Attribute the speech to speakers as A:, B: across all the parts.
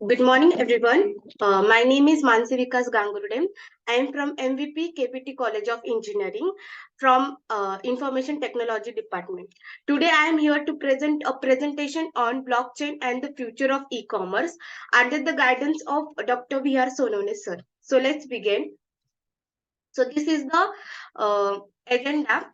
A: Good morning, everyone. My name is Mansi Gangurde. I am from MVP KPT College of Engineering from Information Technology Department. Today, I am here to present a presentation on blockchain and the future of e-commerce under the guidance of Dr. V.R. Sonone, sir. So let's begin. So this is the agenda.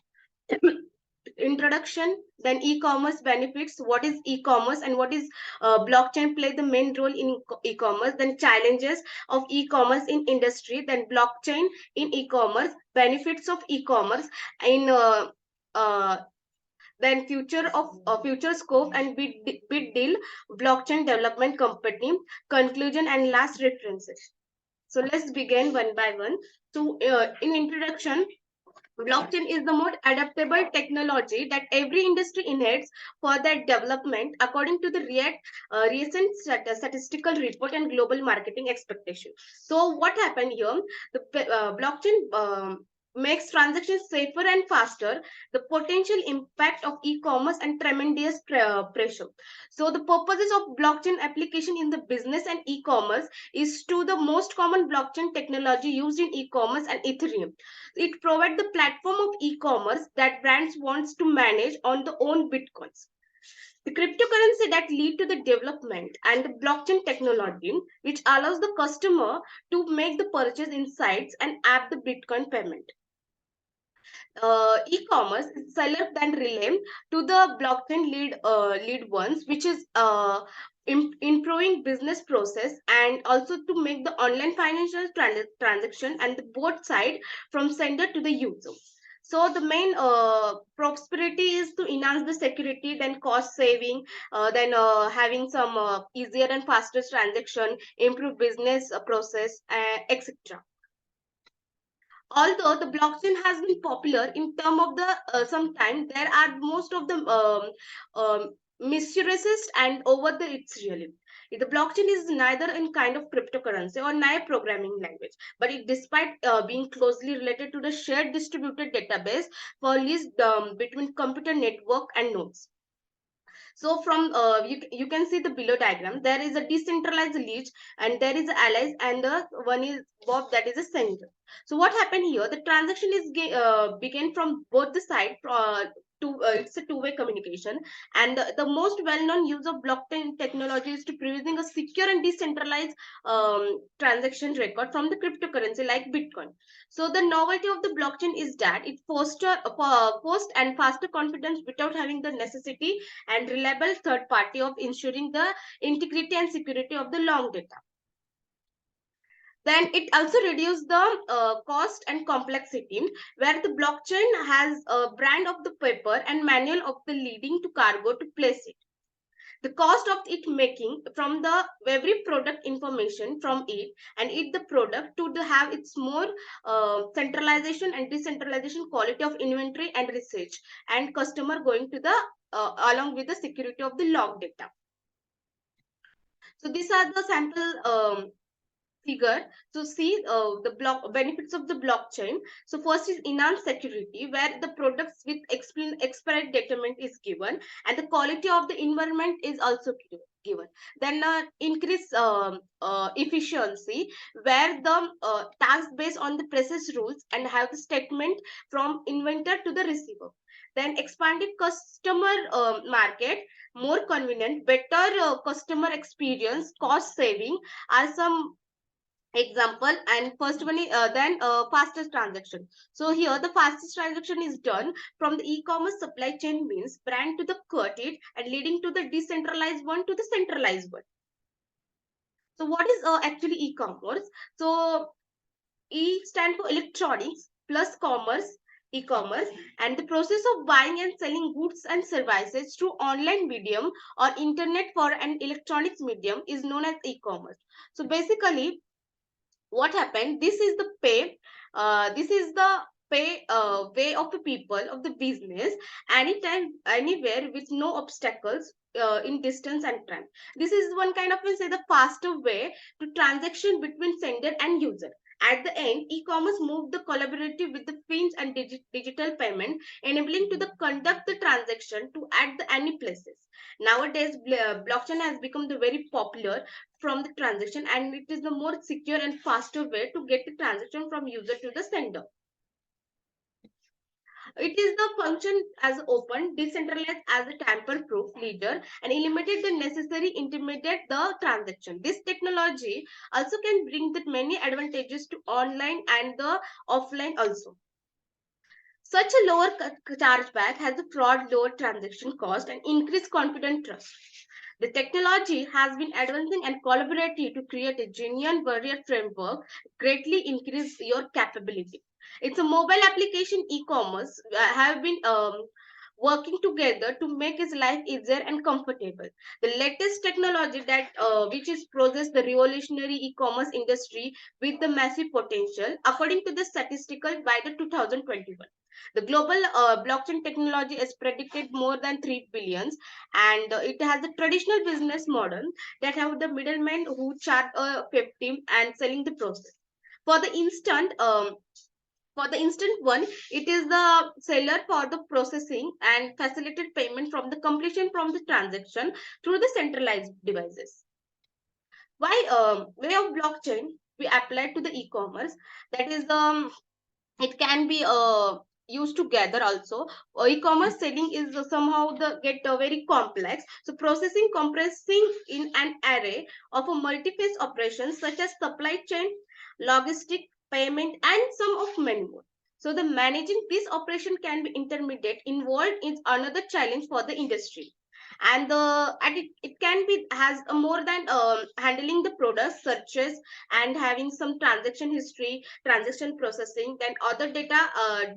A: Introduction, then e-commerce benefits, what is e-commerce and what is blockchain play the main role in e-commerce, then challenges of e-commerce in industry, then blockchain in e-commerce, benefits of e-commerce in uh, then future scope and bid deal, blockchain development company, conclusion and last references. So let's begin one by one. So in introduction, blockchain is the most adaptable technology that every industry inherits for their development, according to the recent statistical report and global marketing expectation. So, what happened here? The blockchain makes transactions safer and faster. The potential impact of e-commerce and tremendous pressure. So, the purposes of blockchain application in the business and e-commerce is to the most common blockchain technology used in e-commerce and Ethereum. It provides the platform of e-commerce that brands wants to manage on their own bitcoins. The cryptocurrency that lead to the development and the blockchain technology, which allows the customer to make the purchase inside and app the Bitcoin payment. E-commerce is seller then relay to the blockchain lead ones, which is improving business process and also to make the online financial transaction and the both side from sender to the user. So the main prosperity is to enhance the security, then cost saving, then having some easier and faster transaction, improve business process, etc. Although the blockchain has been popular in term of the sometime, there are most of the misuses and over the it's really. The blockchain is neither in kind of cryptocurrency or neither programming language, but it despite being closely related to the shared distributed database for least between computer network and nodes. So from you can see the below diagram, there is a decentralized leech and there is allies and the one is Bob, that is a sender. So what happened here? The transaction is began from both the side. It's a two-way communication, and the most well-known use of blockchain technology is to producing a secure and decentralized transaction record from the cryptocurrency like Bitcoin. So the novelty of the blockchain is that it fosters and faster confidence without having the necessity and reliable third party of ensuring the integrity and security of the long data. Then it also reduces the cost and complexity, where the blockchain has a brand of the paper and manual of the leading to cargo to place it. The cost of it making from the every product information from it and it the product to the have its more centralization and decentralization, quality of inventory and research and customer going to the along with the security of the log data. So these are the sample figure to see the block benefits of the blockchain. So first is enhanced security, where the products with expired determinant is given and the quality of the environment is also given. Then increase efficiency, where the tax based on the process rules and have the statement from inventor to the receiver. Then expanded customer market, more convenient, better customer experience, cost saving are some example. And first one is then fastest transaction. So here the fastest transaction is done from the e-commerce supply chain, means brand to the cut it and leading to the decentralized one to the centralized one. So what is actually e-commerce? So E stand for electronics plus commerce, e-commerce, and the process of buying and selling goods and services through online medium or internet for an electronics medium is known as e-commerce. So basically what happened, this is the pay way of the people of the business anytime anywhere with no obstacles in distance and time. This is one kind of, we say, the faster way to transaction between sender and user. At the end, e-commerce moved the collaborative with the fins and digital payment, enabling to the conduct the transaction to at the any places. Nowadays, blockchain has become the very popular from the transaction, and it is the more secure and faster way to get the transaction from user to the sender. It is the function as open, decentralized as a tamper-proof ledger, and eliminated the necessary intermediate the transaction. This technology also can bring the many advantages to online and the offline also. Such a lower chargeback has a fraud, lower transaction cost, and increased confident trust. The technology has been advancing and collaborative to create a genuine barrier framework, greatly increase your capability. It's a mobile application e-commerce have been working together to make his life easier and comfortable. The latest technology that which is process the revolutionary e-commerce industry with the massive potential, according to the statistical by the 2021. The global blockchain technology is predicted more than 3 billions, and it has a traditional business model that have the middlemen who charge a 50 and selling the process. For the instant, one, it is the seller for the processing and facilitated payment from the completion from the transaction through the centralized devices. Why way of blockchain we apply to the e-commerce, that is it can be used together also. E-commerce selling is somehow the get very complex, so processing compressing in an array of a multi-phase operations such as supply chain, logistic, payment, and some of many more. So the managing this operation can be intermediate involved is another challenge for the industry. And it can be has a more than handling the product searches and having some transaction history, transaction processing, then other data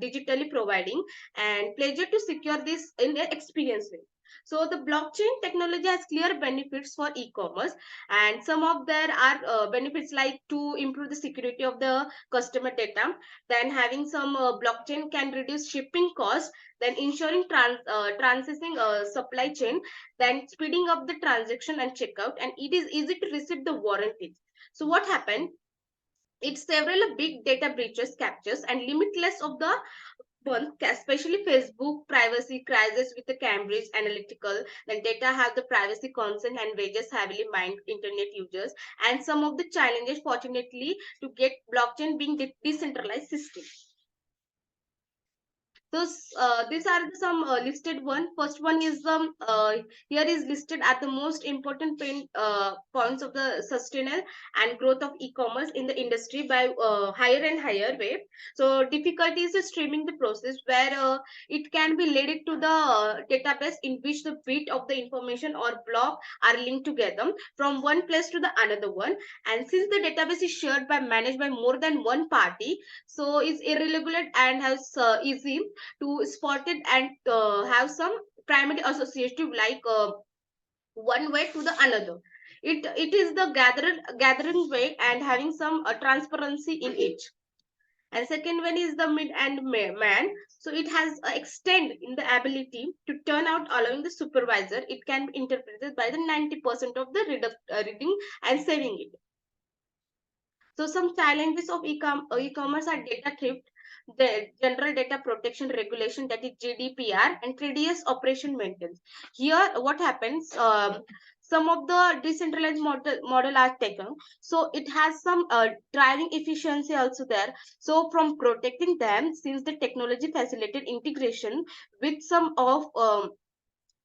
A: digitally providing, and pleasure to secure this in their experience way. So the blockchain technology has clear benefits for e-commerce, and some of there are benefits like to improve the security of the customer data, then having some blockchain can reduce shipping costs, then ensuring transacting supply chain, then speeding up the transaction and checkout, and it is easy to receive the warranties. So what happened, it's several big data breaches captures and limitless of the one, especially Facebook privacy crisis with the Cambridge Analytical. Then data have the privacy concern and wages heavily mined internet users, and some of the challenges fortunately to get blockchain being decentralized system. So these are some listed one. First one is here is listed at the most important points of the sustainable and growth of e-commerce in the industry by higher and higher way. So difficulties is streaming the process where it can be led to the database in which the bit of the information or block are linked together from one place to the another one. And since the database is shared by managed by more than one party, so it's irregular and has easy to spot it and have some primary associative like one way to the another. It is the gathering way and having some transparency in it. And second one is the mid and man, so it has extend in the ability to turn out allowing the supervisor, it can be interpreted by the 90% of the reading and saving it. So some challenges of e-commerce are data theft, the General Data Protection Regulation, that is GDPR, and tedious operation maintenance. Here, what happens? Some of the decentralized model are taken, so it has some driving efficiency also there. So from protecting them, since the technology facilitated integration with some of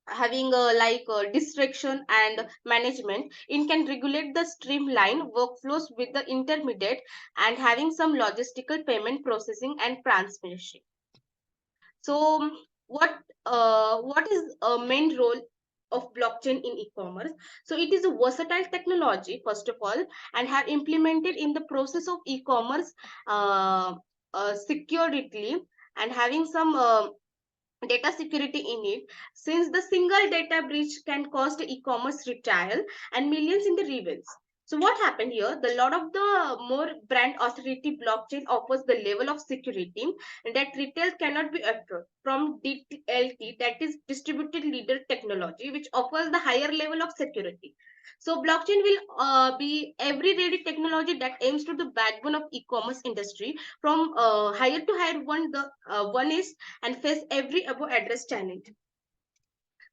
A: having like distraction and management, it can regulate the streamline workflows with the intermediate and having some logistical payment processing and transmission. So what is a main role of blockchain in e-commerce? So it is a versatile technology first of all, and have implemented in the process of e-commerce uh, securely, and having some data security in it, since the single data breach can cost e-commerce retail and millions in the rebuilds. So what happened here, the lot of the more brand authority blockchain offers the level of security that retail cannot be offered from DLT, that is distributed ledger technology, which offers the higher level of security. So blockchain will be every ready technology that aims to the backbone of e-commerce industry from higher to higher one. The one is and face every above address challenge.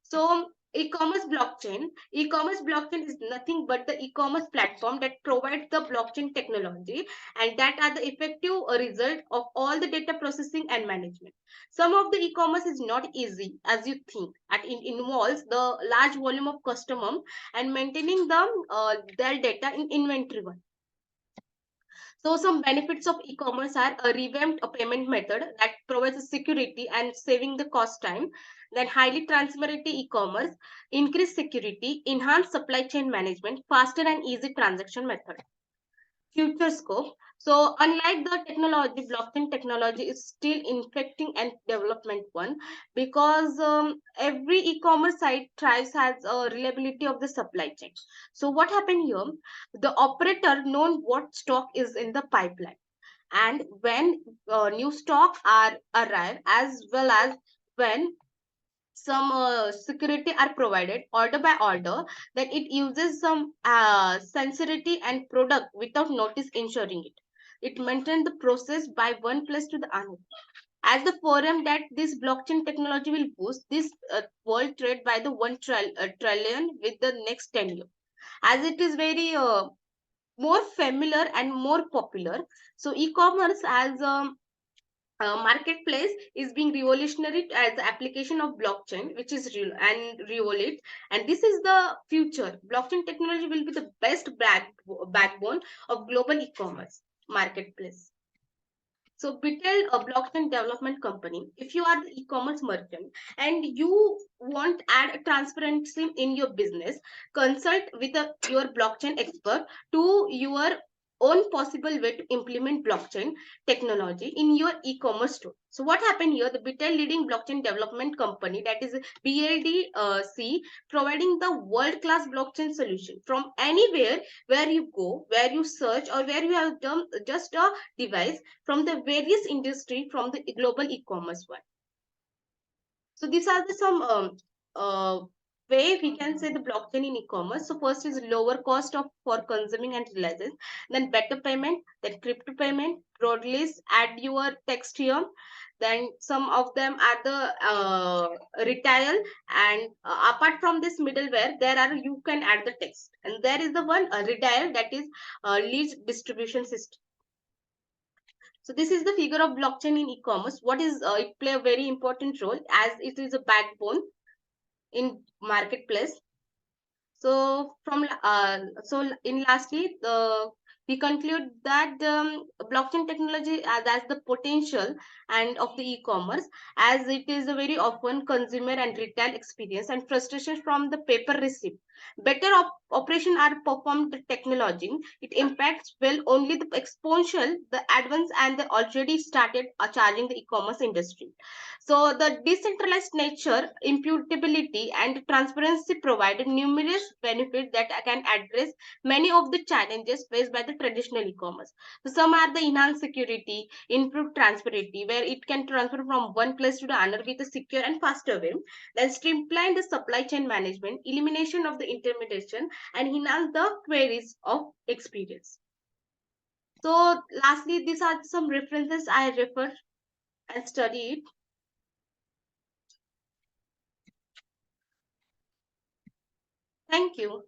A: So e-commerce blockchain is nothing but the e-commerce platform that provides the blockchain technology and that are the effective result of all the data processing and management. Some of the e-commerce is not easy as you think. It involves the large volume of customer and maintaining their data in inventory one. So some benefits of e-commerce are a revamped payment method that provides a security and saving the cost time. Then highly transparent e-commerce, increased security, enhanced supply chain management, faster and easy transaction method. Future scope. So unlike the technology, blockchain technology is still infecting and development one because every e-commerce site tries has a reliability of the supply chain. So what happened here? The operator known what stock is in the pipeline and when new stock are arrive as well as when some security are provided order by order that it uses some sensitivity and product without notice ensuring it maintain the process by one place to the another as the forum that this blockchain technology will boost this world trade by the trillion with the next 10 years as it is very more familiar and more popular. So e-commerce as marketplace is being revolutionary as the application of blockchain which is real and revolute, and this is the future. Blockchain technology will be the best backbone of global e-commerce marketplace. So Bitel, a blockchain development company, if you are the e-commerce merchant and you want add transparency in your business, consult with your blockchain expert to your own possible way to implement blockchain technology in your e-commerce store. So what happened here? The Bitel leading blockchain development company that is BLDC providing the world-class blockchain solution from anywhere where you go, where you search or where you have done just a device from the various industry from the global e-commerce one. So these are the some way we can say the blockchain in e-commerce. So first is lower cost of for consuming and realizes, then better payment, then crypto payment, broad list, add your text here. Then some of them are the retail and apart from this middleware, there are you can add the text and there is the one retail that is lead distribution system. So this is the figure of blockchain in e-commerce. What is it play a very important role as it is a backbone in marketplace. So in lastly, we conclude that blockchain technology as the potential and of the e-commerce as it is a very often consumer and retail experience and frustration from the paper receipt. Better operation are performed the technology. It impacts well only the exponential, the advance and the already started charging the e-commerce industry. So the decentralized nature, imputability, and transparency provided numerous benefits that can address many of the challenges faced by the traditional e-commerce. So some are the enhanced security, improved transparency, where it can transfer from one place to the other with a secure and faster way. Then streamline the supply chain management, elimination of the intermediation, and enhance the queries of experience. So lastly, these are some references I refer and studied. Thank you.